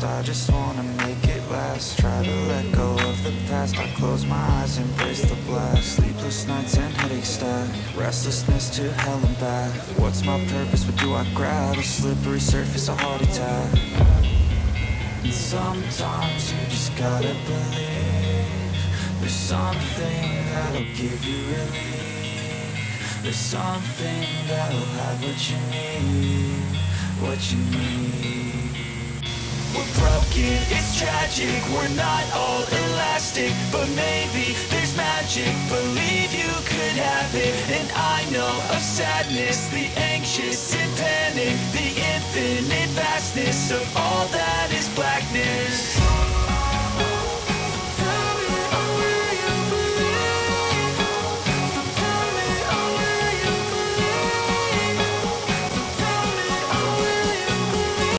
fast, I just wanna make it last. Try to let go of the past, I close my eyes, embrace the blast. Sleepless nights and headache stack, restlessness to hell and back. What's my purpose, what do I grab? A slippery surface, a heart attack. And sometimes you just gotta believe there's something that'll give you relief. There's something that'll have what you need, what you need. We're broken, it's tragic, we're not all elastic, but maybe there's magic, believe you could have it. And I know of sadness, the anxious and panic, the infinite vastness of all that